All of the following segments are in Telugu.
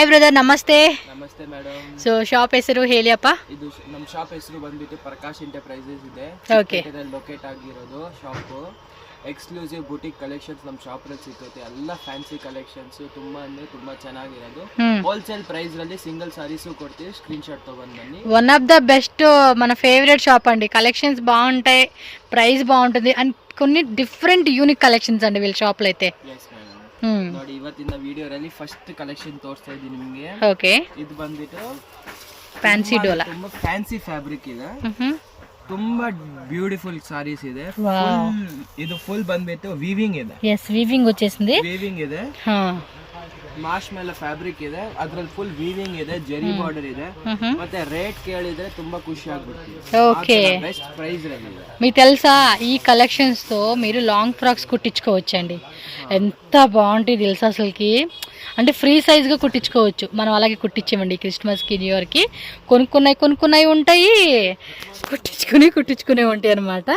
ಹಾಯ್ ಬ್ರದರ್, ನಮಸ್ತೆ. ನಮಸ್ತೆ ಮೇಡಮ್. ಸೊ ಶಾಪ್ ಹೆಸರು ಹೇಳಿ ಅಪ್ಪ. ಇದು ನಮ್ಮ ಶಾಪ್ ಹೆಸರು ಬಂದ್ಬಿಟ್ಟು ಪ್ರಕಾಶ್ ಎಂಟರ್ಪ್ರೈಸಸ್ ಇದೆ. ಓಕೆ. ಲೊಕೇಟ್ ಆಗಿರೋದು ಶಾಪ್. ಎಕ್ಸ್ಕ್ಲೂಸಿವ್ ಬುಟಿಕ್ ಕಲೆಕ್ಷನ್ಸ್ ನಮ್ಮ ಶಾಪ್ ಅಲ್ಲಿ ಸಿಗುತ್ತೆ. ಎಲ್ಲ ಫ್ಯಾನ್ಸಿ ಕಲೆಕ್ಷನ್ಸ್ ತುಂಬಾ ಅಂದ್ರೆ ತುಂಬಾ ಚೆನ್ನಾಗಿರೋದು. ಹೋಲ್ಸೇಲ್ ప్రైస్ ರಲ್ಲಿ సింగిల్ సారీస్ కొడితే స్క్రీన్ షాట్ తోగొని బన్ని. వన్ ఆఫ్ ద బెస్ట్ మన ఫేవరెట్ షాప్ అండి. కలెక్షన్స్ బాగుంటాయి, ప్రైస్ బాగుంటుంది అండ్ కొన్ని డిఫరెంట్ యూనిక్ కలెక్షన్స్ అండి వీళ్ళ షాప్ లో అయితే. ನೋಡಿ ಇವತ್ತಿನ ವಿಡಿಯೋದಲ್ಲಿ ಫಸ್ಟ್ ಕಲೆಕ್ಷನ್ ತೋರಿಸ್ತಾ ಇದ್ದೀನಿ ನಿಮಗೆ. ಓಕೆ. ಇದು ಬಂದ್ಬಿಟ್ಟು ಫ್ಯಾನ್ಸಿ ಡೋಲಾ. ತುಂಬಾ ಫ್ಯಾನ್ಸಿ ಫ್ಯಾಬ್ರಿಕ್ ಇದೆ. ತುಂಬಾ ಬ್ಯೂಟಿಫುಲ್ ಸಾರೀಸ್ ಇದೆ. ಇದು ಫುಲ್ ಬಂದ್ಬಿಟ್ಟು ವೀವಿಂಗ್ ಇದೆ. ಎಸ್, ವೀವಿಂಗ್ వచ్చేసింది. ವೀವಿಂಗ್ ಇದೆ. ಮಾರ್ಶ್ ಮೇಲೆ ಫ್ಯಾಬ್ರಿಕ್ ಇದೆ, ಅದ್ರಲ್ಲಿ ಫುಲ್ ವೀವಿಂಗ್ ಇದೆ, ಜೆರಿ ಬಾರ್ಡರ್ ಇದೆ. ಮತ್ತೆ ರೇಟ್ ಕೇಳಿದ್ರೆ ತುಂಬಾ ఖుషి ಆಗ್ಬಿಡ್ತೀವಿ. ఓకే. Best price range. మీకు తెలుసా ఈ కలెక్షన్స్ తో మీరు లాంగ్ ఫ్రాక్స్ కుట్టించుకోవచ్చండి. ఎంత బాగుంటాయి తెలుసా అసలుకి. అంటే ఫ్రీ సైజ్గా కుట్టించుకోవచ్చు. మనం అలాగే కుట్టించామండి క్రిస్మస్కి, న్యూ ఇయర్కి. కొనుక్కున్నాయి ఉంటాయి, కుట్టించుకునే ఉంటాయి అనమాట.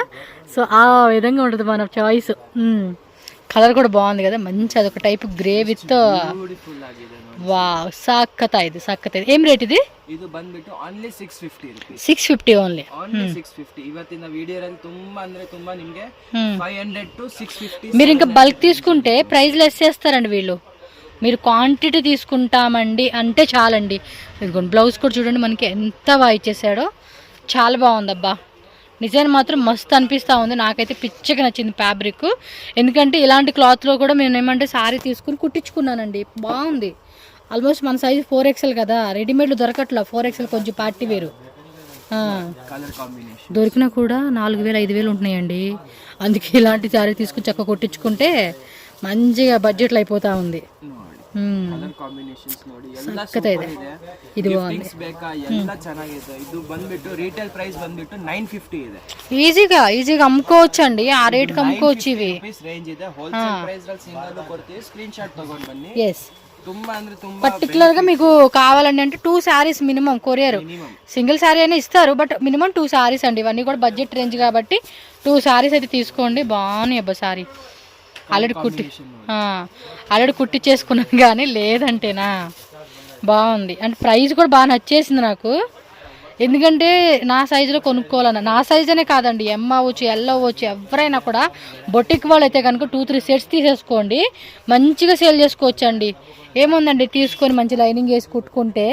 సో ఆ విధంగా ఉంటుంది మన చాయిస్. కలర్ కూడా బాగుంది కదా, మంచి అదొక టైప్ గ్రే విత్ వావ్. సక్కత ఇది. ఏం రేట్ ఇది? ಇದು ಬಂದ್ಬಿಟ್ಟು ಓನ್ಲಿ 650 ರೂಪೀಸ್. 650 ಓನ್ಲಿ 650. ಇವತ್ತಿನ ವಿಡಿಯೋದಲ್ಲಿ ತುಂಬಾ ಅಂದ್ರೆ ತುಂಬಾ ನಿಮಗೆ 500 to 650. మీరు ఇంకా బల్క్ తీసుకుంటే ప్రైస్ లెస్ చేస్తారండి వీళ్ళు. మీరు క్వాంటిటీ తీసుకుంటామండి అంటే చాలండి. ఇదిగోండి బ్లౌజ్ కూడా చూడండి మనకి ఎంత బాగా ఇచ్చేసాడో. చాలా బాగుందబ్బా. డిజైన్ మాత్రం మస్తు అనిపిస్తూ ఉంది. నాకైతే పిచ్చగా నచ్చింది ఫ్యాబ్రిక్. ఎందుకంటే ఇలాంటి క్లాత్లో కూడా నేను ఏమంటే శారీ తీసుకుని కుట్టించుకున్నానండి. బాగుంది. ఆల్మోస్ట్ మన సైజు 4XL కదా, రెడీమేడ్లు దొరకట్లా. 4XL కొంచెం పార్టీ వేరు. దొరికినా కూడా 4000 5000 ఉంటున్నాయండి. అందుకే ఇలాంటి శారీ తీసుకుని చక్కగా కుట్టించుకుంటే మంచిగా బడ్జెట్లో అయిపోతా ఉంది. ఇది బాగుంది. ఈజీగా అమ్ముకోవచ్చు అండి. ఆ రేట్కి అమ్ముకోవచ్చు ఇవి. పర్టికులర్ గా మీకు కావాలండి అంటే 2 saris minimum courier. Single sari అయినా ఇస్తారు, బట్ మినిమం 2 శారీస్ అండి. ఇవన్నీ కూడా బడ్జెట్ రేంజ్ కాబట్టి 2 శారీస్ అయితే తీసుకోండి. బాగున్నాయి అబ్బా శారీ. ఆల్రెడీ కుట్టించేసుకున్నాను కానీ లేదంటేనా బాగుంది. అంటే ప్రైస్ కూడా బాగా నచ్చేసింది నాకు. ఎందుకంటే నా సైజులో కొనుక్కోవాలన్న, నా సైజ్ అనే కాదండి, ఎమ్ అవ్వచ్చు, ఎల్ అవ్వచ్చు, ఎవరైనా కూడా బొటిక్ వాళ్ళు అయితే కనుక 2-3 సెట్స్ తీసేసుకోండి, మంచిగా సేల్ చేసుకోవచ్చు అండి. ఏముందండి, తీసుకొని మంచి లైనింగ్ వేసి కుట్టుకుంటే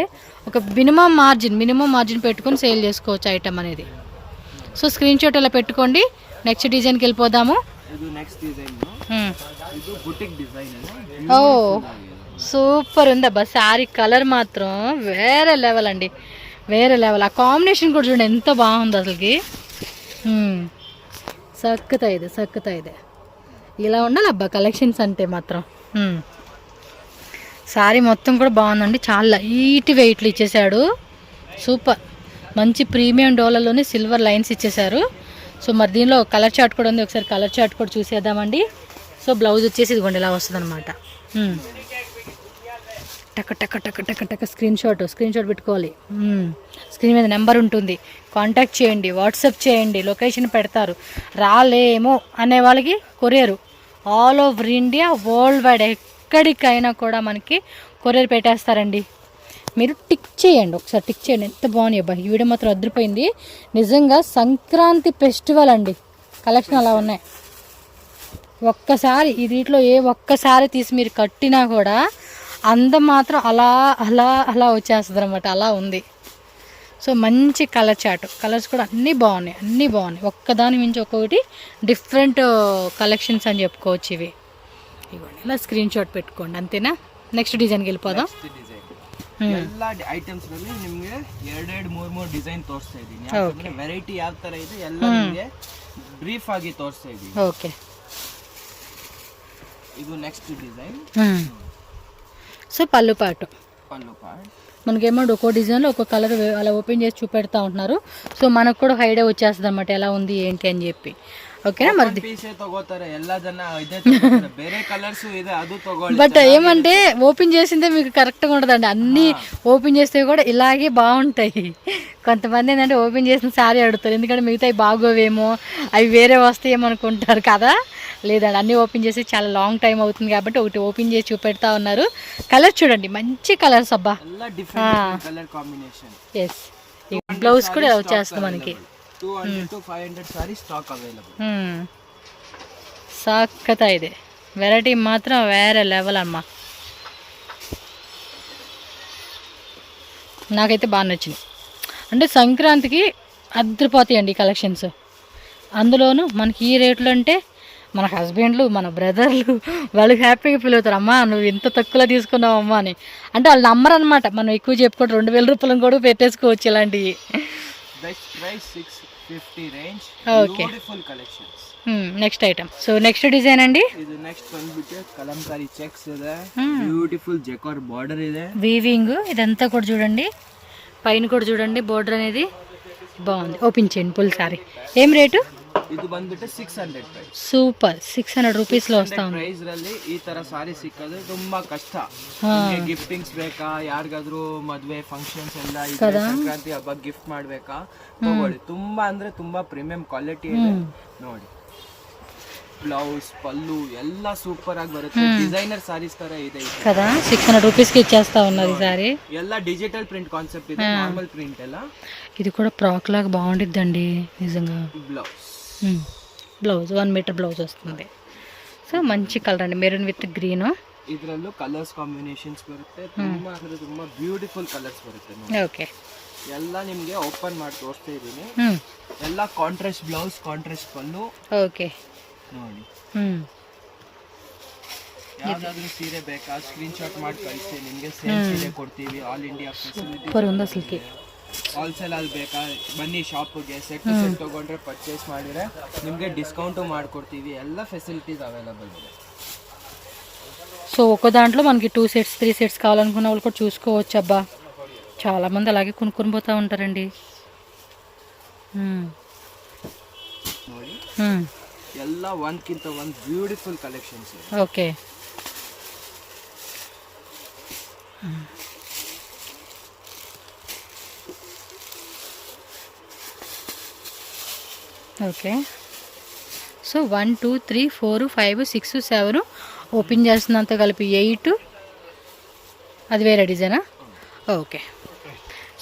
ఒక మినిమం మార్జిన్ పెట్టుకొని సేల్ చేసుకోవచ్చు ఐటమ్ అనేది. సో స్క్రీన్ షాట్ అలా పెట్టుకోండి. నెక్స్ట్ డిజైన్కి వెళ్ళిపోదాము. ఓ సూపర్ ఉంది అబ్బా శారీ. కలర్ మాత్రం వేరే లెవెల్ అండి, వేరే లెవెల్. ఆ కాంబినేషన్ కూడా చూడండి ఎంత బాగుంది అసలుకి. సక్కత ఇది. ఇలా ఉండాలి అబ్బా కలెక్షన్స్ అంటే మాత్రం. శారీ మొత్తం కూడా బాగుందండి. చాలా లైట్ వెయిట్లు ఇచ్చేసాడు. సూపర్. మంచి ప్రీమియం డోలర్లోనే సిల్వర్ లైన్స్ ఇచ్చేసారు. సో మరి దీనిలో కలర్ చార్ట్ కూడా ఉంది. ఒకసారి కలర్ చార్ట్ కూడా చూసేద్దామండి. సో బ్లౌజ్ వచ్చేసి ఇదిగోండి ఇలా వస్తుంది అనమాట. టక స్క్రీన్ షాట్ పెట్టుకోవాలి. స్క్రీన్ మీద నెంబర్ ఉంటుంది, కాంటాక్ట్ చేయండి, వాట్సాప్ చేయండి, లొకేషన్ పెడతారు. రాలేమో అనే వాళ్ళకి courier all over India, worldwide ఎక్కడికైనా కూడా మనకి కొరియర్ పెట్టేస్తారండి. మీరు టిక్ చేయండి, ఒకసారి టిక్ చేయండి. ఎంత బాగున్నాయి అబ్బా. ఈ వీడియో మాత్రం అదిరిపోయింది నిజంగా. సంక్రాంతి ఫెస్టివల్ అండి, కలెక్షన్ అలా ఉన్నాయి. ఒక్కసారి ఈ వీటిలో ఒక్కసారి తీసి మీరు కట్టినా కూడా అందం మాత్రం అలా అలా అలా వచ్చేస్తుంది అనమాట. అలా ఉంది. సో మంచి కలర్ చార్ట్. కలర్స్ కూడా అన్నీ బాగున్నాయి. ఒక్కదాని మించి ఒక్కొక్కటి డిఫరెంట్ కలెక్షన్స్ అని చెప్పుకోవచ్చు ఇవి. ఇవ్వండి ఇలా స్క్రీన్ షాట్ పెట్టుకోండి. అంతేనా? నెక్స్ట్ డిజైన్కి వెళ్ళిపోదాం. ಎಲ್ಲ ಐಟಮ್ಸ್ ನಲ್ಲಿ ನಿಮಗೆ 2-3 ಡಿಸೈನ್ ತೋರಿಸ್ತಾ ಇದ್ದೀನಿ. ವೆರೈಟಿ ಯಾವ ತರ ಇದೆ ಎಲ್ಲ ನಿಮಗೆ ಬ್ರೀಫ್ ಆಗಿ ತೋರಿಸ್ತಾ ಇದ್ದೀನಿ. ಓಕೆ. ಇದು ನೆಕ್ಸ್ಟ್ ಡಿಸೈನ್. సో పళ్ళు పాటు మనకేమో ఒక్కో డిజైన్లో ఒక్కో కలర్ అలా ఓపెన్ చేసి చూపెడతా ఉంటున్నారు. సో మనకు కూడా ఐడియా వచ్చేస్తుంది అనమాట ఎలా ఉంది ఏంటి అని చెప్పి. ఓకేనా? మరి బట్ ఏమంటే ఓపెన్ చేసిందే మీకు కరెక్ట్గా ఉండదండి. అన్నీ ఓపెన్ చేస్తే కూడా ఇలాగే బాగుంటాయి. కొంతమంది ఏంటంటే ఓపెన్ చేసిన శారీ అడుగుతారు, ఎందుకంటే మిగతాయి బాగోవేమో, అవి వేరే వస్తాయేమో అనుకుంటారు కదా. లేదండి, అన్నీ ఓపెన్ చేసి చాలా లాంగ్ టైం అవుతుంది కాబట్టి ఒకటి ఓపెన్ చేసి చూపెడతా ఉన్నారు. కలర్ చూడండి, మంచి కలర్స్ అబ్బా. ಎಲ್ಲ ಡಿಫರೆಂಟ್ ಕಲರ್ ಕಾಂಬಿನೇಷನ್. ఎస్, ఈ బ్లౌజ్ కూడా ఇలా వచ్చేస్తుంది మనకి. 200 to 500 సారీ స్టాక్ అవైలబుల్. సాక్కత ఇది వెరైటీ మాత్రం వేరే లెవెల్ అమ్మా. నాకైతే బాగా నచ్చింది. అంటే సంక్రాంతికి అద్దరిపోతాయండి ఈ కలెక్షన్స్. అందులోనూ మనకి ఈ రేట్లు అంటే మన హస్బెండ్లు, మన బ్రదర్లు వాళ్ళు హ్యాపీగా ఫీల్ అవుతారు. అమ్మా నువ్వు ఇంత తక్కువలో తీసుకున్నావు అమ్మా అని. అంటే వాళ్ళు నమ్మరు అనమాట. మనం ఎక్కువ చెప్పుకుంటే 2000 రూపాయలు కూడా పెట్టేసుకోవచ్చు ఇలాంటివి. Best price 650 range. Okay, beautiful collections. Next item. So next design అండి, ಇದು ನೆಕ್ಸ್ಟ್ ಬಂದ್ಬಿಟ್ಟು ಕಲಂಕಾರಿ ಚೆಕ್ಸ್ ಇದೆ, ಬ್ಯೂಟಿಫುಲ್ ಜೆಕಾರ್ ಬಾರ್ಡರ್ ಇದೆ, వీవింగ్ ఇదంతా కూడా చూడండి, పైన కూడా చూడండి బోర్డర్ అనేది బాగుంది. ఓపెన్ చేయండి ఫుల్ సారీ. ఏం రేటు? ಇದು ಬಂದ್ಬಿಟ್ಟು 600 ಪ್ರೈಸ್. సూపర్, 600 రూపీస్లో వస్తా ఉంది. ಪ್ರೈಸ್ ರಲ್ಲಿ ಈ ತರ ಸಾರಿ ಸಿಕ್ಕೋದು ತುಂಬಾ ಕಷ್ಟ. ಗಿಫ್ಟಿಂಗ್ಸ್ ಬೇಕಾ, ಯಾರಿಗಾದ್ರೂ ಮದ್ವೆ ಫಂಕ್ಷನ್ಸ್ ಎಲ್ಲ ಇದೆ, ಸಂಕ್ರಾಂತಿ ಹಬ್ಬ ಗಿಫ್ಟ್ ಮಾಡ್ಬೇಕಾ, ತಗೊಳ್ಳಿ. ತುಂಬಾ ಅಂದ್ರೆ ತುಂಬಾ ಪ್ರೀಮಿಯಂ ಕ್ವಾಲಿಟಿ ಇದೆ ನೋಡಿ. ಬ್ಲೌಸ್ ಪಲ್ಲು ಎಲ್ಲ ಸೂಪರ್ ಆಗಿ ಬರುತ್ತೆ. ಡಿಸೈನರ್ ಸಾರೀಸ್ ತರ ಇದೆ కదా. 600 రూపీస్కి ఇచ్చేస్తా ఉన్నది సారీ. ಎಲ್ಲ ಡಿಜಿಟಲ್ ಪ್ರಿಂಟ್ కాన్సెప్ట్ ಇದೆ, నార్మల్ ప్రింట్ ಎಲ್ಲ. ఇది కూడా ఫ్రాక్ లాగా బాగుండిద్దండి నిజంగా. బ్లౌజ్ 1 మీటర్ బ్లౌజ్ వస్తుంది. సో మంచి కలర్ అండి, మెరూన్ విత్ గ్రీన్. ಇದರಲ್ಲೂ ಕಲರ್ಸ್ ಕಾಂಬಿನೇಷನ್ಸ್ ಬರುತ್ತೆ, ತುಂಬಾ ಅಂದ್ರೆ ತುಂಬಾ ಬ್ಯೂಟಿಫುಲ್ ಕಲರ್ಸ್ ಬರುತ್ತೆ ನೋಡಿ. ಓಕೆ, ಎಲ್ಲ ನಿಮಗೆ ಓಪನ್ ಮಾಡಿ ತೋರಿಸ್ತಾ ಇದ್ದೀನಿ. ಎಲ್ಲ ಕಾಂಟ್ರಾಸ್ಟ್ ಬ್ಲೌಸ್, ಕಾಂಟ್ರಾಸ್ಟ್ ಪಲ್ಲು. ಓಕೆ ನೋಡಿ. ಯಾವ್ದಾದ್ರು ಸೀರೆ ಬೇಕಾ ಸ್ಕ್ರೀನ್ ಶಾಟ್ ಮಾಡಿ ಕಳಿಸಿ, ನಿಮಗೆ ಸೇಮ್ ಸೀರೆ ಕೊಡ್ತೀವಿ. All India facility. ಸೂಪರ್ ఉంది అసలుకి. ಹೋಲ್ಸೇಲ್ ಅಲ್ಲಿ ಬೇಕಾ ಬನ್ನಿ ಶಾಪ್ಗೆ, ಸೆಟ್ ಸೆಟ್ ತಗೊಂಡ್ರೆ ಪರ್ಚೇಸ್ ಮಾಡಿದ್ರೆ ನಿಮಗೆ ಡಿಸ್ಕೌಂಟು ಮಾಡಿಕೊಡ್ತೀವಿ. ಎಲ್ಲ ಫೆಸಿಲಿಟೀಸ್ ಅವೈಲಬಲ್ ಇದೆ. సో ఒక దాంట్లో మనకి 2 సెట్స్ 3 సెట్స్ కావాలనుకున్న వాళ్ళు కూడా చూసుకోవచ్చు. అబ్బా చాలామంది అలాగే కొనుక్కొని పోతూ ఉంటారండి. ನೋಡಿ ಎಲ್ಲ ಒಂದ್ಕಿಂತ ಒಂದು ಬ್ಯೂಟಿಫುಲ್ ಕಲೆಕ್ಷನ್ಸ್ ಇದೆ. Okay, okay. సో 1 2 3 4 5 6 7 ఓపెన్ చేస్తున్నంత కలిపి 8. అది వేరే డిజైనా? ఓకే.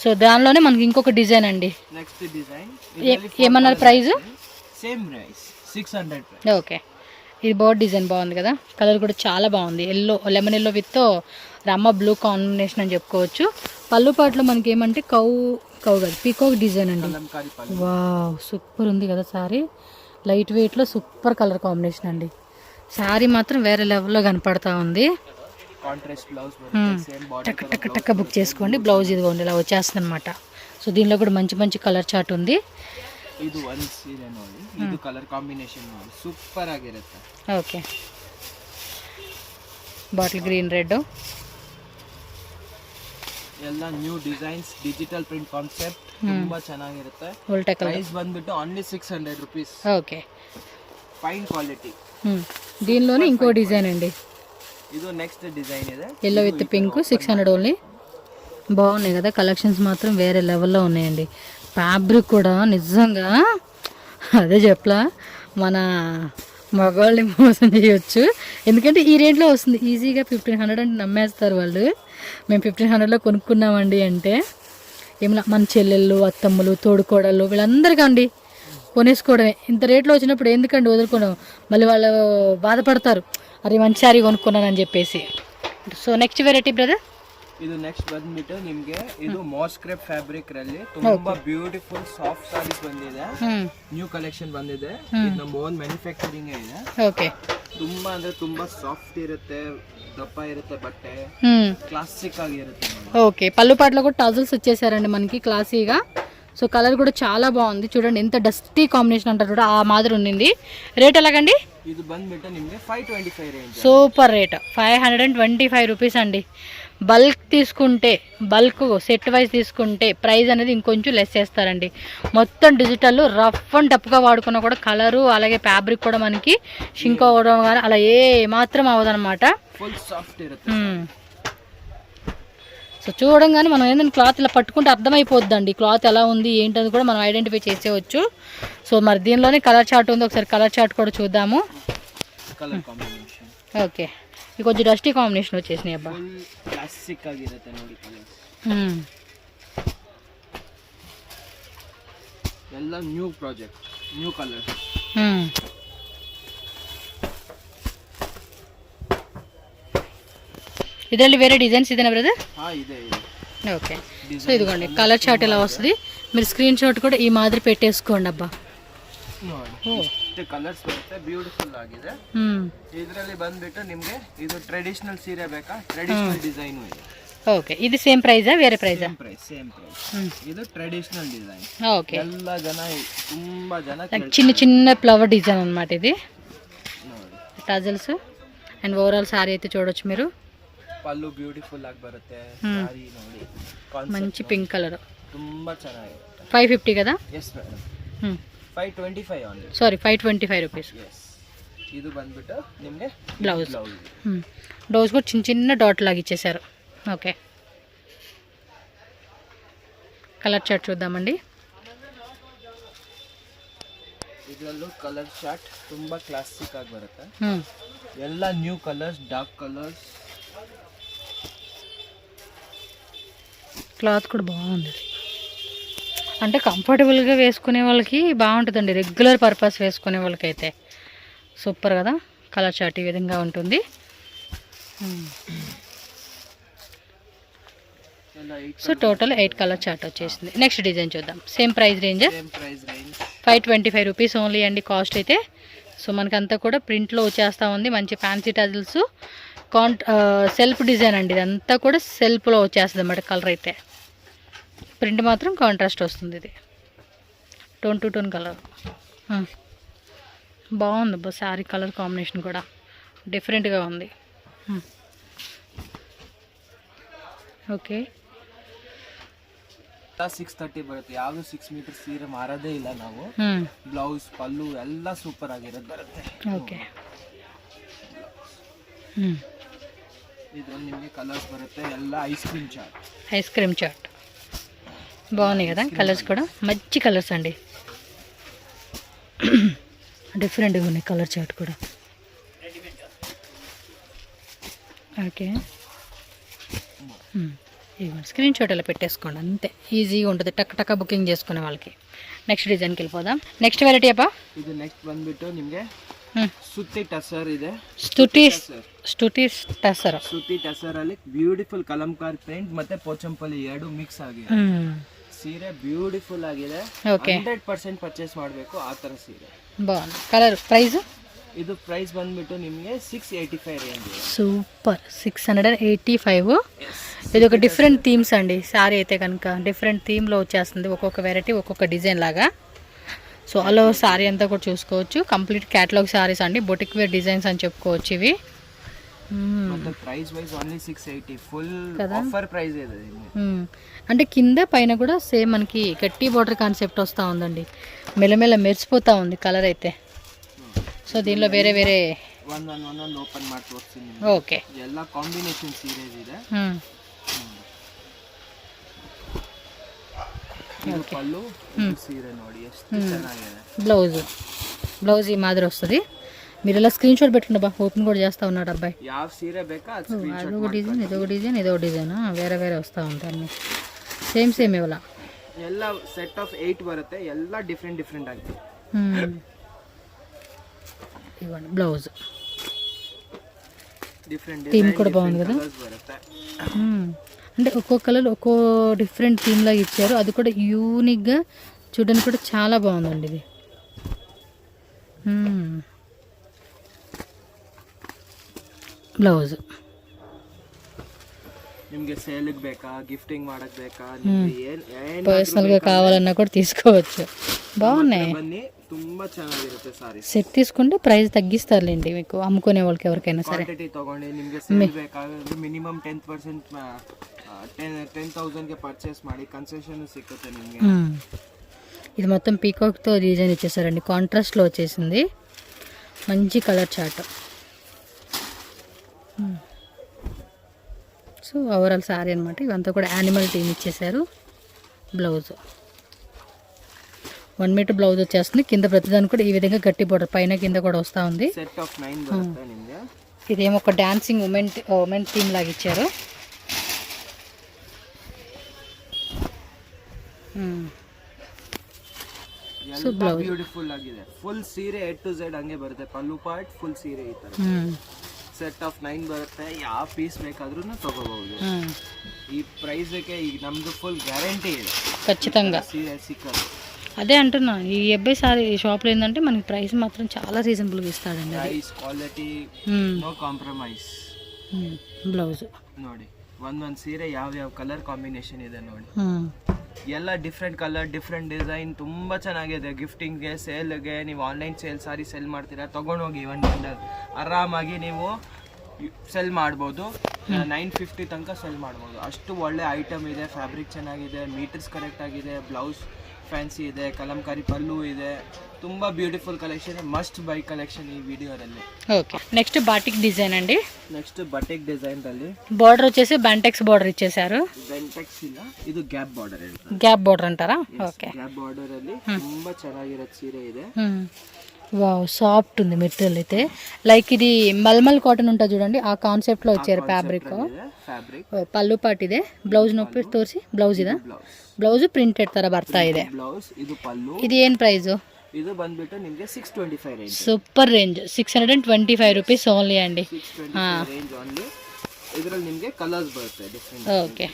సో దానిలోనే మనకి ఇంకొక డిజైన్ అండి. నెక్స్ట్ డిజైన్ ఏమన్నారు ప్రైస్? Same price 600. ఓకే, ఇది బోర్డ్ డిజైన్ బాగుంది కదా. కలర్ కూడా చాలా బాగుంది. ఎల్లో, లెమన్ ఎల్లో విత్ రమ్మ బ్లూ కాంబినేషన్ అని చెప్పుకోవచ్చు. పళ్ళు పాటలో మనకి ఏమంటే కౌ కాదు పీకాక్ డిజైన్ అండి. వావ్ సూపర్ ఉంది కదా సారీ. లైట్ వెయిట్లో సూపర్ కలర్ కాంబినేషన్ అండి. సారీ మాత్రం వేరే లెవెల్లో కనపడతా ఉంది. టక్ టక్ టక్ బుక్ చేసుకోండి. బ్లౌజ్ ఇదిగోండి ఇలా వచ్చేస్తుంది అనమాట. సో దీనిలో కూడా మంచి మంచి కలర్ చార్ట్ ఉంది. ಇದು ಒಂದು ಸೀರೆ ನೋಡಿ, ಇದು ಕಲರ್ ಕಾಂಬಿನೇಷನ್ ನೋಡಿ ಸೂಪರ್ ಆಗಿರುತ್ತೆ. ಓಕೆ, ಬಾಟಲ್ ಗ್ರೀನ್ ರೆಡ್ ಎಲ್ಲ new designs, digital print concept, ತುಂಬಾ ಚೆನ್ನಾಗಿರುತ್ತೆ. ಪ್ರೈಸ್ ಬಂದ್ಬಿಟ್ಟು only 600 rupees. Okay, fine quality. దీనిలోనే ఇంకో డిజైన్ అండి. ಇದು నెక్స్ట్ డిజైన్ ಇದೆ, ఎల్లో విత్ పింక్. 600 ఓన్లీ. బాగున్నాయి కదా కలెక్షన్స్, మాత్రం వేరే లెవెల్లో ఉన్నాయండి. ఫ్యాబ్రిక్ కూడా నిజంగా అదే చెప్పలా, మన మగవాళ్ళని మోసం చేయొచ్చు. ఎందుకంటే ఈ రేంట్లో వస్తుంది ఈజీగా. 1500 అంటే నమ్మేస్తారు వాళ్ళు. మేము 1500లో కొనుక్కున్నామండి అంటే ఏమన్నా మన చెల్లెళ్ళు, అత్తమ్మలు, తోడుకోడళ్ళు వీళ్ళందరికీ అండి కొనేసుకోవడమే. ఇంత రేట్లో వచ్చినప్పుడు ఎందుకండి వదులుకోవడం, మళ్ళీ వాళ్ళు బాధపడతారు, అరే మంచి సారీ కొనుక్కున్నానని చెప్పేసి. సో నెక్స్ట్ వెరైటీ బ్రదర్, ಇದು ನೆಕ್ಸ್ಟ್ ಬಂದ್ಬಿಟ್ಟು ನಿಮಗೆ ಇದು ಮಾಸ್ಕ್ರೇಪ್ ಫ್ಯಾಬ್ರಿಕ್ ರಲ್ಲಿ ತುಂಬಾ ಬ್ಯೂಟಿಫುಲ್ ಸಾಫ್ಟ್ ಸಾರೀಸ್ ಬಂದಿದೆ. ನ್ಯೂ ಕಲೆಕ್ಷನ್ ಬಂದಿದೆ. ಇದು ನಮ್ಮ ಓನ್ ಮ್ಯಾನುಫ್ಯಾಕ್ಚರಿಂಗ್ ಇದೆ. ಓಕೆ, ತುಂಬಾ ಅಂದ್ರೆ ತುಂಬಾ ಸಾಫ್ಟ್ ಇರುತ್ತೆ, దప్ప ఇರುತ್ತೆ బట్టే, క్లాసిక్ ಆಗಿರುತ್ತೆ. ఓకే, పళ్ళు పాటలో కూడా టజల్స్ వచ్చేసారండి మనకి క్లాసీగా. సో కలర్ కూడా చాలా బాగుంది చూడండి. ఎంత డస్టీ కాంబినేషన్ అంటారు కూడా ఆ మాదిరి ఉంది. రేట్ ఎలాగండి? ఇది బంద్ಬಿಟ್ಟು ನಿಮಗೆ 525 రేంజ్. సూపర్ రేట్ 525 రూపీస్ అండి. బల్క్ తీసుకుంటే, బల్క్ సెట్ వైజ్ తీసుకుంటే ప్రైస్ అనేది ఇంకొంచెం లెస్ చేస్తారండి. మొత్తం డిజిటల్ రఫ్ అండ్ టఫ్గా వాడుకున్నా కూడా కలరు అలాగే ఫ్యాబ్రిక్ కూడా మనకి షింక్ అవ్వడం కానీ అలా ఏ మాత్రం అవ్వదన్నమాట. ఫుల్ సాఫ్ట్ ఇರುತ್ತೆ. సో చూడంగానే మనం ఏంటంటే క్లాత్ ఇలా పట్టుకుంటే అర్థమైపోద్దండి క్లాత్ ఎలా ఉంది ఏంటది కూడా మనం ఐడెంటిఫై చేసేవచ్చు. సో మరి దీనిలోనే కలర్ చార్ట్ ఉంది, ఒకసారి కలర్ చార్ట్ కూడా చూద్దాము. Colour combination. ఓకే, ఇది కొంచెం డస్టీ కాంబినేషన్ వచ్చేసినాయి అబ్బా. ಫುಲ್ ಕ್ಲಾಸಿಕ್ ಆಗಿರುತ್ತೆ ನೋಡಿ ಕಲರ್ಸ್. ಎಲ್ಲ ನ್ಯೂ ಪ್ರಾಜೆಕ್ಟ್, ನ್ಯೂ ಕಲರ್ಸ್. ಇದರಲ್ಲಿ ಬೇರೆ ಡಿಸೈನ್ಸ್ ಇದೆನಾ ಬ್ರದರ್? ಹಾ ಇದೆ ಇದೆ. ఓకే, సో ఇదిగోండి కలర్ చార్ట్ ఎలా వస్తుంది. మీరు స్క్రీన్ షాట్ కూడా ఈ మాదిరి పెట్టేసుకోండి అబ్బా. ನೋಡಿ ಇಷ್ಟು ಕಲರ್ಸ್ ಬರುತ್ತೆ, ಬ್ಯೂಟಿಫುಲ್ ಆಗಿದೆ. ಇದರಲ್ಲಿ ಬಂದ್ಬಿಟ್ಟು ನಿಮಗೆ ಇದು ಟ್ರೆಡಿಷನಲ್ ಸೀರೆ ಬೇಕಾ, ಟ್ರೆಡಿಷನಲ್ ಡಿಸೈನ್ ಇದೆ. ఓకే, ఇది సేమ్ ప్రైజా వేరే ప్రైజా? Same price. ಇದು ಟ್ರೆಡಿಷನಲ್ ಡಿಸೈನ್. ఓకే, ಎಲ್ಲ ಜನ ತುಂಬಾ ಜನ చిన్న చిన్న ఫ్లవర్ డిజైన్ అన్నమాట ఇది. ನೋಡಿ టజల్స్ అండ్ ఓవరాల్ సారీ అయితే చూడొచ్చు మీరు. ಪಲ್ಲು ಬ್ಯೂಟಿಫುಲ್ ಆಗಿ ಬರುತ್ತೆ. ಸಾರಿ ನೋಡಿ మంచి పింక్ కలర్, ತುಂಬಾ ಚೆನ್ನಾಗಿದೆ. 550 కదా? Yes madam, 525 only. Sorry 525 rupees. Yes, ಇದು ಬಂದ್ಬಿಟ್ಟು ನಿಮಗೆ బ్లౌజ్. బ్లౌజ్ కూడా చిన్న చిన్న డాట్ లాగా ఇచ్చేసారు. ఓకే, కలర్ చార్ట్ చూద్దామండి. ಇದರಲ್ಲೂ ಕಲರ್ ಚಾರ್ಟ್ ತುಂಬಾ ಕ್ಲಾಸಿಕ್ ಆಗಿ ಬರುತ್ತೆ. ಎಲ್ಲ new colours, dark colours. Cloth కూడా బాగుంది, అంటే కంఫర్టబుల్గా వేసుకునే వాళ్ళకి బాగుంటుందండి. రెగ్యులర్ పర్పస్ వేసుకునే వాళ్ళకైతే సూపర్ కదా. కలర్ చార్ట్ ఈ విధంగా ఉంటుంది. సో టోటల్ 8 కలర్ చార్ట్ వచ్చేసింది. నెక్స్ట్ డిజైన్ చూద్దాం. Same price range, 525 rupees only అండి కాస్ట్ అయితే. సో మనకంతా కూడా ప్రింట్లో వచ్చేస్తూ ఉంది. మంచి ఫ్యాన్సీ టజల్స్, సెల్ఫ్ డిజైన్ అండి. ఇదంతా కూడా సెల్ఫ్లో వచ్చేస్తుంది అన్నమాట. కలర్ అయితే ప్రింట్ మాత్రం కాంట్రాస్ట్ వస్తుంది. ఇది టోన్ టు టోన్ కలర్ బాగుంది అబ్బా. శారీ కలర్ కాంబినేషన్ కూడా డిఫరెంట్గా ఉంది. ఓకే, 630 ಬರುತ್ತೆ. ಯಾವುದು 6 ಮೀಟರ್ ಸೀರೆ ಮಾರೋದೇ ಇಲ್ಲ ನಾವು. ಬ್ಲೌಸ್ ಪಲ್ಲು ಎಲ್ಲ ಸೂಪರ್ ಆಗಿರೋದು ಬರುತ್ತೆ. ಓಕೆ, ಇದು ನಿಮಗೆ ಕಲರ್ಸ್ ಬರುತ್ತೆ. ಎಲ್ಲ ಐಸ್ ಕ್ರೀಮ್ చాట్ బాగున్నాయి కదా. కలర్స్ కూడా మంచి కలర్స్ అండి, డిఫరెంట్గా ఉన్నాయి కలర్ చార్ట్ కూడా. ఓకే, ఇవ్వండి స్క్రీన్ షాట్ అలా పెట్టేసుకోండి, అంతే ఈజీగా ఉంటుంది టక్ టక్ బుకింగ్ చేసుకునే వాళ్ళకి. నెక్స్ట్ డిజైన్కి వెళ్ళిపోదాం. నెక్స్ట్ వెరైటీ అప్ప, ಇದು ನೆಕ್ಸ್ಟ್ ಬಂದ್ಬಿಟ್ಟು ನಿಮಗೆ ಸುತ್ತಿ ಟಸರ್ ಇದೆ. ಸ್ತುತಿ ಟಸರ್ ಅಲ್ಲಿ ಬ್ಯೂಟಿಫುಲ್ ಕಲಂಕಾರಿ ಪ್ರಿಂಟ್ ಮತ್ತೆ ಪೋಚಂಪಲ್ಲಿ ಎರಡು ಮಿಕ್ಸ್ ಆಗಿದೆ. ಸೀರೆ ಬ್ಯೂಟಿಫುಲ್ ಆಗಿದೆ. 100% ಪರ್ಚೇಸ್ ಮಾಡಬೇಕು ಆ ತರ ಸೀರೆ. బాగుంది. కలర్ ప్రైస్, ಇದು ಪ್ರೈಸ್ ಬಂದ್ಬಿಟ್ಟು ನಿಮಗೆ 685 ರೇಂಜ್. సూపర్, 685. ఇది ఒక డిఫరెంట్ థీమ్స్ అండి. శారీ అయితే కనుక డిఫరెంట్ థీమ్లో వచ్చేస్తుంది. ఒక్కొక్క వెరైటీ ఒక్కొక్క డిజైన్ లాగా. సో అలా శారీ అంతా కూడా చూసుకోవచ్చు. కంప్లీట్ క్యాటలాగ్ శారీస్ అండి, బొటిక్ వేర్ డిజైన్స్ అని చెప్పుకోవచ్చు ఇవి. Price wise only 680 full offer price ఇది. అంటే కింద పైన కూడా సేమ్ మనకి గట్టి బార్డర్ కాన్సెప్ట్ వస్తూ ఉందండి. మెల్లమెల్ల మెరిసిపోతూ ఉంది కలర్ అయితే. సో దీనిలో వేరే వేరే ಒಂದೊಂದು ಓಪನ್ ಮಾಡಿ ತೋರಿಸ್ತೀನಿ. ಓಕೆ, ಎಲ್ಲ ಕಾಂಬಿನೇಷನ್ ಸೀರೀಸ್ ಇದೆ. ಇದು ಪಲ್ಲು, ಸೀರೆ ನೋಡಿ ಎಷ್ಟು ಚೆನ್ನಾಗಿದೆ. బ్లౌజ్ ఈ మాదిరి వస్తుంది. మీరు ఇలా స్క్రీన్ షాట్ పెట్టుకుంటే బా, ఓపెన్ కూడా చేస్తూ ఉన్నాడు అబ్బాయి. ಯಾವ సీರೆ ಬೇಕಾ అదొక డిజైన్, ఇదొక డిజైన్, ఇదొక డిజైన్, వేరే వేరే వస్తూ ఉంటాయి అన్ని. సేమ్ ఇవ్వాల. ಎಲ್ಲ ಸೆಟ್ ಆಫ್ 8 ಬರುತ್ತೆ. ಎಲ್ಲ ಡಿಫ್ರೆಂಟ್ ಆಗಿದೆ. ఇవ్వండి బ్లౌజ్. డిఫరెంట్ థీమ్ కూడా బాగుంది కదా. అంటే ఒక్కో కలర్ ఒక్కో డిఫరెంట్ థీమ్ లాగా ఇచ్చారు. అది కూడా యూనిక్గా చూడడానికి కూడా చాలా బాగుందండి ఇది. ಬ್ಲೌಸ್ ನಿಮಗೆ ಸೇಲ್ಗೆ ಬೇಕಾ, ಗಿಫ್ಟಿಂಗ್ ಮಾಡಕ್ಕೆ ಬೇಕಾ, పర్సనల్గా కావాలన్నా కూడా తీసుకోవచ్చు. బాగున్నాయి, బన్నీ ತುಂಬಾ ಚೆನ್ನಾಗಿರುತ್ತೆ ಸಾರಿ. సెట్ తీసుకుంటే ప్రైస్ తగ్గిస్తారులేండి మీకు, అమ్ముకునే వాళ్ళకి ఎవరికైనా సరే. క్వాంటిటీ తಗೊಂಡು ನಿಮಗೆ ಸೇಲ್ ಬೇಕಾದ್ರೆ ಮಿನಿಮಮ್ 10% 10,000ಗೆ ಪರ್ಚೇಸ್ ಮಾಡಿ ಕನ್ಸೆಷನ್ ಸಿಗುತ್ತೆ ನಿಮಗೆ. ఇది మొత్తం పీకాక్తో డిజైన్ ఇచ్చేసారండి, కాంట్రాస్ట్లో వచ్చేసింది. మంచి colour chart. So overall sorry అనమాట. ఇవంతా కూడా యానిమల్ థీమ్ ఇచ్చేసారు. బ్లౌజ్ 1 మీటర్ బ్లౌజ్ వచ్చేస్తుంది. కింద ప్రతిదానికి కూడా ఈ విధంగా గట్టి బోర్డర్ పైన కింద కూడా వస్తూ ఉంది. ಸೆಟ್ ಆಫ್ 9 ಬರುತ್ತೆ ನಿಮಗೆ. ఇదేమో ఒక డాన్సింగ్ ఉమెన్ థీమ్ లాగా ఇచ్చారు. ಎಲ್ಲ ಬ್ಯೂಟಿಫುಲ್ ಆಗಿದೆ. ಫುಲ್ ಸೀರೆ A to Z ಹಂಗೆ ಬರುತ್ತೆ. ಪಲ್ಲು ಪಾರ್ಟ್ ಫುಲ್ ಸೀರೆ ಈ ತರ. ಸೆಟ್ ಆಫ್ 9 ಬರುತ್ತೆ. ಯಾವ ಪೀಸ್ ಬೇಕಾದ್ರೂ ತಗೋಬಹುದು. ಈ ಪ್ರೈಸ್ಗೆ ಈಗ ನಮ್ದು ಫುಲ್ ಗ್ಯಾರಂಟಿ ಇದೆ ఖచ్చితంగా సీರೆ సిక్కదు. అదే అంటున్నా, ఈ అబ్బాయి సారీ ఈ షాప్లో ఏంటంటే మనకి ప్రైస్ మాత్రం చాలా రీజనబుల్గా ఇస్తాడండి. Price quality no compromise. Blouse ನೋಡಿ ಒಂದೊಂದು ಸೀರೆ ಯಾವ ಕಲರ್ ಕಾಂಬಿನೇಷನ್ ಇದೆ ನೋಡಿ. ಎಲ್ಲ ಡಿಫ್ರೆಂಟ್ ಕಲರ್ ಡಿಫ್ರೆಂಟ್ ಡಿಸೈನ್ ತುಂಬ ಚೆನ್ನಾಗಿದೆ. ಗಿಫ್ಟಿಂಗ್ಗೆ ಸೇಲ್ಗೆ ನೀವು ಆನ್ಲೈನ್ ಸಾರಿ ಸೆಲ್ ಮಾಡ್ತೀರಾ ತೊಗೊಂಡೋಗಿ ಒನ್ ಬಂಡಲ್ ಆರಾಮಾಗಿ ನೀವು ಸೆಲ್ ಮಾಡ್ಬೋದು. 950 ತನಕ ಸೆಲ್ ಮಾಡ್ಬೋದು. ಅಷ್ಟು ಒಳ್ಳೆ ಐಟಮ್ ಇದೆ. ಫ್ಯಾಬ್ರಿಕ್ ಚೆನ್ನಾಗಿದೆ, ಮೀಟರ್ಸ್ ಕರೆಕ್ಟ್ ಆಗಿದೆ, ಬ್ಲೌಸ್ ಫ್ಯಾನ್ಸಿ ಇದೆ, ಕಲಂಕಾರಿ ಪಲ್ಲು ಇದೆ. ತುಂಬ beautiful collection, must by collection ಈ ವಿಡಿಯೋದಲ್ಲಿ. ఓకే, నెక్స్ట్ బాటిక్ డిజైన్ అండి. నెక్స్ట్ బటిక్ డిజైన్ ಅಲ್ಲಿ బార్డర్ వచ్చేసి బెంటెక్స్ బార్డర్ ఇచ్చేసారు. బెంటెక్స్ ಇಲ್ಲ, ಇದು ಗ್ಯಾಪ್ ಬಾರ್ಡರ್ ಹೇಳ್ತಾರೆ. గ్యాప్ బార్డర్ అంటారా? ఓకే, ಗ್ಯಾಪ್ ಬಾರ್ಡರ್ ಅಲ್ಲಿ ತುಂಬಾ ಚೆನ್ನಾಗಿರೋ ಸೀರೆ ಇದೆ. వావ్, సాఫ్ట్ ఉంది మెటీరియల్ అయితే. లైక్ ఇది మల్మల్ కాటన్ ఉంటుంది చూడండి, ఆ కాన్సెప్ట్ లో వచ్చారు ఫ్యాబ్రిక్. పళ్ళు పాట్ ಇದೆ. ಬ್ಲೌಸ್ ನೊಪ್ಪಿ ತೋರಿಸಿ. ಬ್ಲೌಸ್ ಇದೆ, ಬ್ಲೌಸ್ ಪ್ರಿಂಟೆಡ್ ತರ ಬರ್ತಾ ಇದೆ. ಬ್ಲೌಸ್ ಇದು ಪಲ್ಲು. ಇದು ಏನ್ ಪ್ರೈಸ್? ಇದು ಬಂದ್ಬಿಟ್ಟು ನಿಮಗೆ 625 range. Super range, 625 rupees only ಅಂడి. 625 ರೇಂಜ್ ಓನ್ಲಿ. ಇದರಲ್ಲಿ ನಿಮಗೆ ಕಲರ್ಸ್ ಬರುತ್ತೆ different. Okay,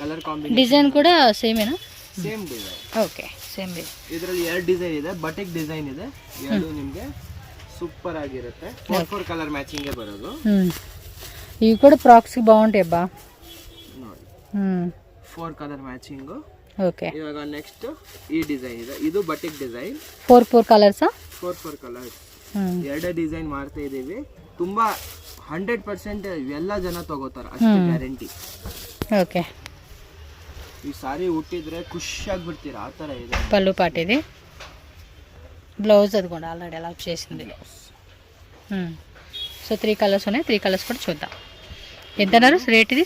colour combination. Design ಕೂಡ ಸೇಮೇನಾ? Same design. Okay, same design. ಇದರಲ್ಲಿ 2 ಡಿಸೈನ್ ಇದೆ. ಬಟಿಕ್ ಡಿಸೈನ್ ಇದೆ. ಎರಡು ನಿಮಗೆ ಸೂಪರ್ ಆಗಿರುತ್ತೆ. 4 ಕಲರ್ ಮ್ಯಾಚಿಂಗ್ ಬರೋದು. ఇవి కూడా ఫ్రాక్స్ కి బాగుంటాయి అబ్బా. ನೋಡಿ 4 ಕಲರ್ ಮ್ಯಾಚಿಂಗ್. ఓకే, ಇವಾಗ ನೆಕ್ಸ್ಟ್ ಈ ಡಿಸೈನ್ ಇದೆ. ಇದು batik design. 4 colours. 4 colours. 2 design ಮಾಡ್ತಾ ಇದೀವಿ. ತುಂಬಾ 100% ಎಲ್ಲ ಜನ ತಗೋತಾರೆ, ಅಷ್ಟು ಗ್ಯಾರಂಟಿ. ಓಕೆ, ಈ ಸಾರಿ ಹುಟ್ಟಿದ್ರೆ ಖುಷಿಯಾಗಿ ಬಿಡ್ತೀರಾ, ಆ ತರ ಇದೆ. పళ్ళు పాట్ ఇది. బ్లౌజ్ అది కూడా ఆల్రెడీ అలా చేసింది. సో 3 కలర్స్ ఉన్నాయి. 3 కలర్స్ కూడా చూద్దాం. ఎంత అన్నారు రేట్? ఇది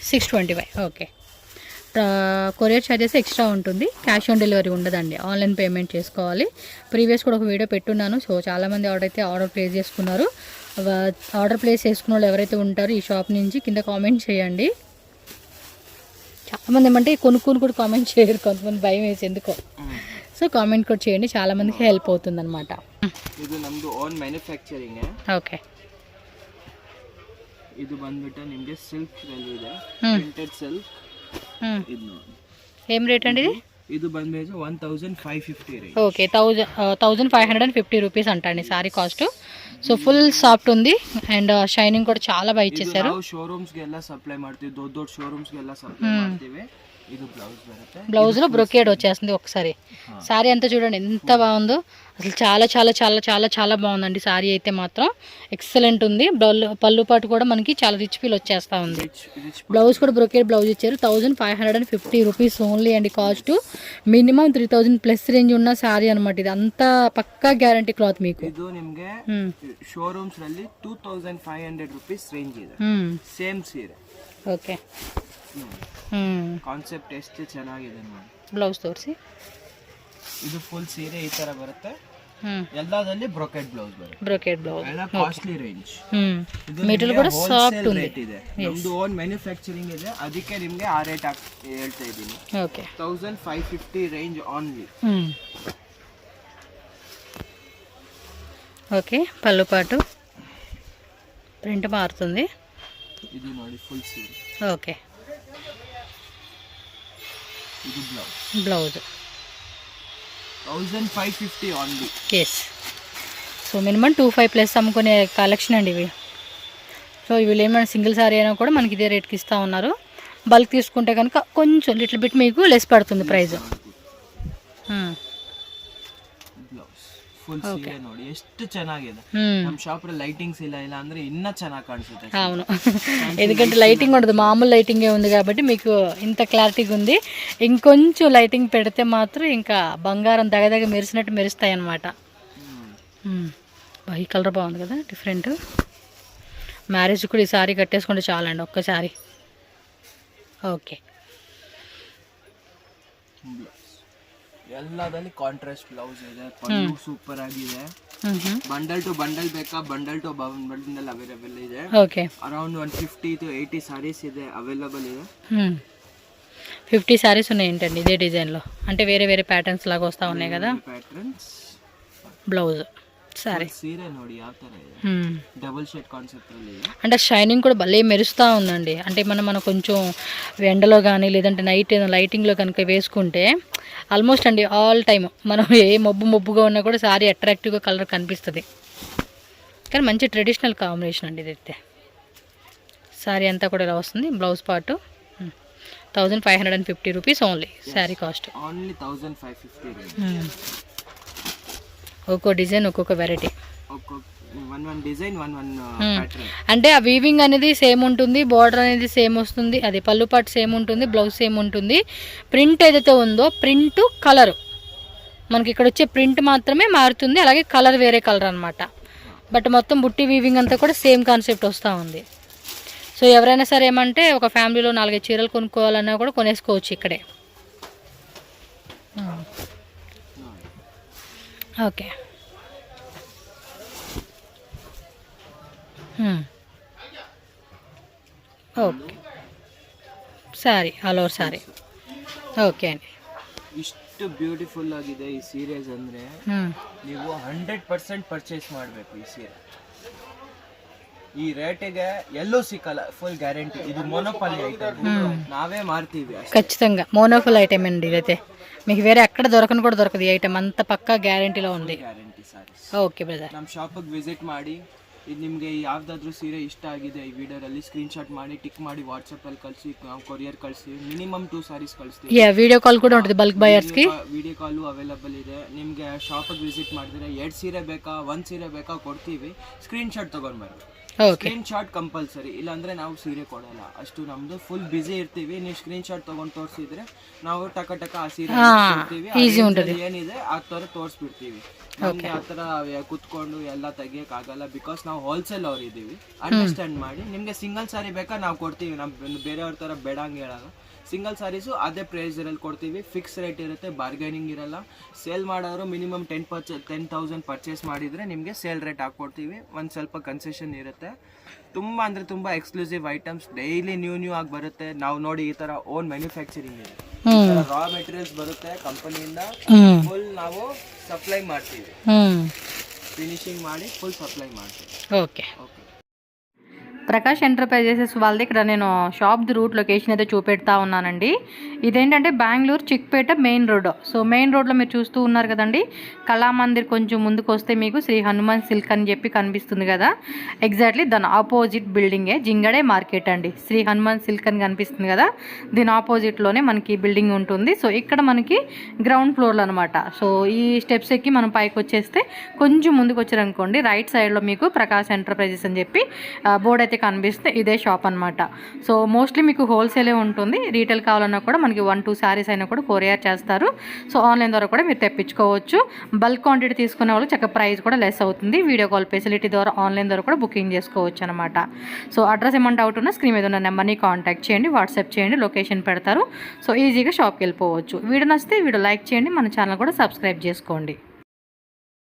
625. ఓకే, కొరియర్ ఛార్జెస్ ఎక్స్ట్రా ఉంటుంది. క్యాష్ ఆన్ డెలివరీ ఉండదండి, ఆన్లైన్ పేమెంట్ చేసుకోవాలి. ప్రీవియస్ కూడా ఒక వీడియో పెట్టున్నాను. సో చాలామంది ఆర్డర్ ప్లేస్ చేసుకున్నారు. ఆర్డర్ ప్లేస్ చేసుకున్న వాళ్ళు ఎవరైతే ఉంటారో ఈ షాప్ నుంచి కింద కామెంట్ చేయండి. చాలామంది ఏమంటే కొనుక్కొని కూడా కామెంట్ చేయరు, కొంతమంది భయం వేసి ఎందుకో. సో కామెంట్ కూడా చేయండి, చాలామందికి హెల్ప్ అవుతుంది అనమాట. ಇದು ನಮ್ದು ಓನ್ ಮ್ಯಾನುಫ್ಯಾಕ್ಚರಿಂಗ್. ఓకే, ಇದು ಬಂದ್ಬಿಟ್ಟು ನಿಮಗೆ ಸಿಲ್ಕ್ ರಲ್ಲಿ ಇದೆ, ಪ್ರಿಂಟೆಡ್ ಸಿಲ್ಕ್. ಇದು ನೋಡಿ ఏం రేట్ అండి ఇది? ಇದು ಬಂದ್ಬಿಟ್ಟು 1550 ರೇಂಜ್. ఓకే, 1550 రూపీస్ అంటండి sorry cost. So full soft ఉంది అండ్ షైనింగ్ కూడా చాలా బాగా ఇచ్చేసారు. ನಾವು ಶೋರೂಮ್ಸ್ ಗೆ ಎಲ್ಲ ಸಪ್ಲೈ ಮಾಡ್ತೀವಿ, ದೊಡ್ಡ ಶೋರೂಮ್ಸ್ ಗೆ ಎಲ್ಲ ಸಪ್ಲೈ ಮಾಡ್ತೀವಿ. ಇದು ಬ್ಲೌಸ್ ಬರುತ್ತೆ. బ్లౌజ్ లో బ్రొకేడ్ వచ్చేస్తుంది. ఒకసారి సారీ అంతా చూడండి ఎంత బాగుందో అసలు. చాలా చాలా చాలా చాలా చాలా బాగుందండి సారీ అయితే మాత్రం ఎక్సలెంట్ ఉంది. పళ్ళు పాటు కూడా మనకి చాలా రిచ్ ఫీల్ వచ్చేస్తా ఉంది. బ్లౌజ్ కూడా బ్రొకేడ్ బ్లౌజ్ ఇచ్చారు. 1550 రూపీస్ ఓన్లీ అండి కాస్ట్. మినిమం 3000 ప్లస్ రేంజ్ ఉన్న సారీ అనమాట. ఇది అంతా పక్కా గ్యారంటీ క్లాత్ మీకు. ಇದು ನಿಮಗೆ ಶೋರೂಮ್ಸ್ ನಲ್ಲಿ 2500 ರೂಪೀಸ್ ರೇಂಜ್ ಇದೆ. ಸೇಮ್ ಸೀರೆ. ఓకే, ಕಾನ್ಸೆಪ್ಟ್ ಎಷ್ಟು ಚೆನ್ನಾಗಿದೆ ನೋಡಿ. ಬ್ಲೌಸ್ ತೋರಿಸಿ. ಇದು ಫುಲ್ ಸೀರೆ ಈ ತರ ಬರುತ್ತೆ. ಎಲ್ಲದಲ್ಲಿ ಬ್ರೊಕೆಟ್ ಬ್ಲೌಸ್ ಬರುತ್ತೆ. ಬ್ರೊಕೆಟ್ ಬ್ಲೌಸ್ ಎಲ್ಲ ಕಾಸ್ಟ್ಲಿ ರೇಂಜ್. ಮೆಟೀರಿಯಲ್ ಕೂಡ ಸಾಫ್ಟ್ ఉంది. ಇದೆ. ನಮ್ದು ಓನ್ ಮ್ಯಾನುಫ್ಯಾಕ್ಚರಿಂಗ್ ಇದೆ, ಅದಕ್ಕೆ ನಿಮಗೆ ಆ ರೇಟ್ ಹೇಳ್ತಾ ಇದ್ದೀನಿ. Okay, 1550 range only. ఓకే, పళ్ళు పాటు ప్రింట్ మారుతుంది. ಇದು ನೋಡಿ ಫುಲ್ ಸೀರೆ. ఓకే, ಇದು blouse 1550 only. Yes. So minimum 25 plus అమ్ముకునే కలెక్షన్ అండి ఇవి. సో ఇవి ఏమైనా సింగిల్ సారీ అయినా కూడా మనకి ఇదే రేట్కి ఇస్తూ ఉన్నారు. బల్క్ తీసుకుంటే కనుక కొంచెం లిటిల్ బిట్ మీకు లెస్ పడుతుంది ప్రైస్. ಫುಲ್ ಸೀರೆ ನೋಡಿ ಎಷ್ಟು ಚೆನ್ನಾಗಿದೆ. ನಮ್ಮ ಶಾಪ್ ಲೈಟಿಂಗ್ಸ್ ಇಲ್ಲ ಅಂದ್ರೆ ಇನ್ನ ಚೆನ್ನಾಗಿ ಕಾಣಿಸುತ್ತೆ. అవును, ఎందుకంటే లైటింగ్ ఉండదు, మామూలు లైటింగే ఉంది కాబట్టి మీకు ఇంత క్లారిటీగా ఉంది. ఇంకొంచెం లైటింగ్ పెడితే మాత్రం ఇంకా బంగారం దగదగ మెరిసినట్టు మెరుస్తాయి అన్నమాట. ఈ కలర్ బాగుంది కదా, డిఫరెంట్. మ్యారేజ్ కూడా ఈ సారీ కట్టేసుకుంటే చాలండి ఒక్కసారి. ఓకే, ಎಲ್ಲದಲ್ಲಿ ಕಾಂಟ್ರಾಸ್ಟ್ ಬ್ಲೌಸ್ ಇದೆ, ಪಲ್ಲು ಸೂಪರ್ ಆಗಿದೆ. ಬಂಡಲ್ ಟು ಬಂಡಲ್ ಬೇಕಾ, ಬಂಡಲ್ ಟು ಬಂಡಲ್ ಅವೈಲೇಬಲ್ ಇದೆ. ఓకే, ಅರೌಂಡ್ 150 to 80 సారీస్ ಇದೆ అవైలబుల్ ಇದೆ. 50 సారీస్ ఉన్నాయి ఏంటండి ఇదే డిజైన్లో? అంటే వేరే వేరే ప్యాటర్న్స్ లాగా వస్తూ ఉన్నాయి కదా. ಪ್ಯಾಟರ್ನ್ಸ್ బ్లౌజ్ సారీ సీరే ನೋಡಿ ಯಾವ ತರ ಇದೆ, డబుల్ షేడ్ కాన్సెప్ట్ ಅಲ್ಲಿ ಇದೆ. అంటే షైనింగ్ కూడా భలే మెరుస్తూ ఉందండి. అంటే మనం కొంచెం ఎండలో కానీ లేదంటే నైట్ లైటింగ్లో కనుక వేసుకుంటే ఆల్మోస్ట్ అండి ఆల్ టైమ్ మనం ఏ మబ్బుగా ఉన్నా కూడా సారీ అట్రాక్టివ్గా కలర్ కనిపిస్తుంది. కానీ మంచి ట్రెడిషనల్ కాంబినేషన్ అండి ఇదైతే. సారీ అంతా కూడా ఇలా వస్తుంది. Blouse part 1550 rupees only sari cost. Only 1550. ఒక్కో డిజైన్ ఒక్కొక్క variety, one design one pattern. అంటే ఆ వీవింగ్ అనేది సేమ్ ఉంటుంది, బార్డర్ అనేది సేమ్ వస్తుంది, అది పళ్ళు పాటు సేమ్ ఉంటుంది, బ్లౌజ్ సేమ్ ఉంటుంది. ప్రింట్ ఏదైతే ఉందో ప్రింట్ కలర్ మనకి ఇక్కడ వచ్చే ప్రింట్ మాత్రమే మారుతుంది, అలాగే కలర్ వేరే కలర్ అనమాట. బట్ మొత్తం బుట్టి వీవింగ్ అంతా కూడా సేమ్ కాన్సెప్ట్ వస్తూ ఉంది. సో ఎవరైనా సరే ఏమంటే ఒక ఫ్యామిలీలో 4 చీరలు కొనుక్కోవాలన్నా కూడా కొనేసుకోవచ్చు ఇక్కడే. Okay, okay sari all over sari. Okay ಅಂడి, ಇಷ್ಟು ಬ್ಯೂಟಿಫುಲ್ ಆಗಿದೆ ಈ ಸೀರೆಸ್ ಅಂದ್ರೆ ನೀವು 100% ಪರ್ಚೇಸ್ ಮಾಡಬೇಕು ಈ ಸೀರೆ. ಈ ರೇಟಿಗೆ ಎಲ್ಲೂ ಸಿಕ್ಕಲ್ಲ, ಫುಲ್ ಗ್ಯಾರಂಟಿ. ಇದು ಮೋನೋಪಾಲಿ ಐಟಮ್, ನಾವೇ ಮಾರ್ತೀವಿ. ఖచ్చితంగా మోనోఫుల్ ఐటమ్ అండి ఇదైతే. మీకు వేరే ఎక్కడ దొరకను కూడా దొరకదు ఈ ఐటమ్, అంత పక్కా గ్యారంటీలో ఉంది. ಗ್ಯಾರಂಟಿ ಸಾರೀಸ್. ఓకే బ్రదర్, ನಮ್ಮ ಶಾಪಿಗೆ ವಿಸಿಟ್ ಮಾಡಿ. ಇದು ನಿಮಗೆ ಯಾವ್ದಾದ್ರು ಸೀರೆ ಇಷ್ಟ ಆಗಿದೆ ಈ ವಿಡಿಯೋದಲ್ಲಿ ಸ್ಕ್ರೀನ್ಶಾಟ್ ಮಾಡಿ ಟಿಕ್ ಮಾಡಿ ವಾಟ್ಸಪ್ಪಲ್ಲಿ ಕಳಿಸಿ, ನಾವು ಕೊರಿಯರ್ ಕಳಿಸಿ. ಮಿನಿಮಮ್ 2 ಸಾರೀಸ್ ಕಳಿಸ್ತೀವಿ. వీడియో కాల్ కూడా ఉంటుంది బల్క్ బయర్స్కి. ವಿಡಿಯೋ ಕಾಲು ಅವೈಲಬಲ್ ಇದೆ. ನಿಮಗೆ ಶಾಪಿಗೆ ವಿಸಿಟ್ ಮಾಡಿದ್ರೆ 2 ಸೀರೆ ಬೇಕಾ 1 ಸೀರೆ ಬೇಕಾ ಕೊಡ್ತೀವಿ. ಸ್ಕ್ರೀನ್ಶಾಟ್ ತೊಗೊಂಡ್ಬರ್ರಿ. ಸ್ಕ್ರೀನ್ಶಾಟ್ ಕಂಪಲ್ಸರಿ, ಇಲ್ಲಾಂದ್ರೆ ನಾವು ಸೀರೆ ಕೊಡಲ್ಲ. ಅಷ್ಟು ನಮ್ದು ಫುಲ್ ಬಿಸಿ ಇರ್ತೀವಿ. ನೀವು ಸ್ಕ್ರೀನ್ಶಾಟ್ ತಗೊಂಡು ತೋರಿಸಿದ್ರೆ ನಾವು ಟಕ ಆ ಸೀರೆ ಕೊಡ್ತೀವಿ. ಏನಿದೆ ಆ ತರ ತೋರಿಸ್ಬಿಡ್ತೀವಿ. ನಮ್ಗೆ ಆ ತರ ಕುತ್ಕೊಂಡು ಎಲ್ಲ ತೆಗಿಯಕ್ ಆಗಲ್ಲ, ಬಿಕಾಸ್ ನಾವು ಹೋಲ್ಸೇಲ್ ಅವ್ರು ಇದೀವಿ. ಅಂಡರ್ಸ್ಟ್ಯಾಂಡ್ ಮಾಡಿ. ನಿಮ್ಗೆ ಸಿಂಗಲ್ ಸಾರಿ ಬೇಕಾ ನಾವು ಕೊಡ್ತೀವಿ. ನಮ್ ಬೇರೆಯವ್ರ ತರ ಬೇಡಂಗೆ ಹೇಳಲ್ಲ. ಸಿಂಗಲ್ ಸಾರೀಸು ಅದೇ ಪ್ರೈಸ್ ಇರಲ್ಲಿ ಕೊಡ್ತೀವಿ. ಫಿಕ್ಸ್ ರೇಟ್ ಇರುತ್ತೆ, ಬಾರ್ಗೈನಿಂಗ್ ಇರಲ್ಲ. ಸೇಲ್ ಮಾಡೋರು ಮಿನಿಮಮ್ 10,000 ಪರ್ಚೇಸ್ ಮಾಡಿದರೆ ನಿಮಗೆ ಸೇಲ್ ರೇಟ್ ಹಾಕ್ಕೊಡ್ತೀವಿ. ಒಂದು ಸ್ವಲ್ಪ ಕನ್ಸೆಷನ್ ಇರುತ್ತೆ. ತುಂಬ ಅಂದರೆ ತುಂಬ ಎಕ್ಸ್ಕ್ಲೂಸಿವ್ ಐಟಮ್ಸ್ ಡೈಲಿ ನ್ಯೂ ಆಗಿ ಬರುತ್ತೆ. ನಾವು ನೋಡಿ ಈ ಥರ ಓನ್ ಮ್ಯಾನುಫ್ಯಾಕ್ಚರಿಂಗ್ ಇದೆ. ರಾ ಮೆಟೀರಿಯಲ್ಸ್ ಬರುತ್ತೆ ಕಂಪನಿಯಿಂದ, ಫುಲ್ ನಾವು ಸಪ್ಲೈ ಮಾಡ್ತೀವಿ. ಫಿನಿಶಿಂಗ್ ಮಾಡಿ ಫುಲ್ సప్లై ಮಾಡ್ತೀವಿ. ఓకే, ప్రకాష్ ఎంటర్ప్రైజెస్ వాళ్ళది ఇక్కడ నేను షాప్ది రూట్ లొకేషన్ అయితే చూపెడతా ఉన్నానండి. ఇదేంటంటే Bengaluru Chickpet main road. So main రోడ్లో మీరు చూస్తూ ఉన్నారు కదండి, కళామందిర్ కొంచెం ముందుకు వస్తే మీకు శ్రీ హనుమాన్ సిల్క్ అని చెప్పి కనిపిస్తుంది కదా. ఎగ్జాక్ట్లీ దాని ఆపోజిట్ బిల్డింగే జింగడే మార్కెట్ అండి. శ్రీ హనుమాన్ సిల్క్ అని కనిపిస్తుంది కదా, దీని ఆపోజిట్లోనే మనకి బిల్డింగ్ ఉంటుంది. సో ఇక్కడ మనకి గ్రౌండ్ ఫ్లోర్లో అనమాట. సో ఈ స్టెప్స్ ఎక్కి మనం పైకి వచ్చేస్తే కొంచెం ముందుకు వచ్చారనుకోండి, రైట్ సైడ్లో మీకు ప్రకాష్ ఎంటర్ప్రైజెస్ అని చెప్పి బోర్డ్ అయితే కనిపిస్తే ఇదే షాప్ అనమాట. సో మోస్ట్లీ మీకు హోల్సేలే ఉంటుంది. రీటైల్ కావాలన్నా కూడా మనకి 1-2 శారీస్ అయినా కూడా కొరియర్ చేస్తారు. సో ఆన్లైన్ ద్వారా కూడా మీరు తెప్పించుకోవచ్చు. బల్క్ క్వాంటిటీ తీసుకునే వాళ్ళు చక్కగా ప్రైస్ కూడా లెస్ అవుతుంది. వీడియో కాల్ ఫెసిలిటీ ద్వారా ఆన్లైన్ ద్వారా కూడా బుకింగ్ చేసుకోవచ్చు అనమాట. సో అడ్రస్ ఏమైనా డౌట్ ఉన్నా స్క్రీన్ మీద ఉన్న నెంబర్ని కాంటాక్ట్ చేయండి, వాట్సాప్ చేయండి, లొకేషన్ పెడతారు. సో ఈజీగా షాప్కి వెళ్ళిపోవచ్చు. వీడియో నచ్చితే వీడియో లైక్ చేయండి, మన ఛానల్ కూడా సబ్స్క్రైబ్ చేసుకోండి.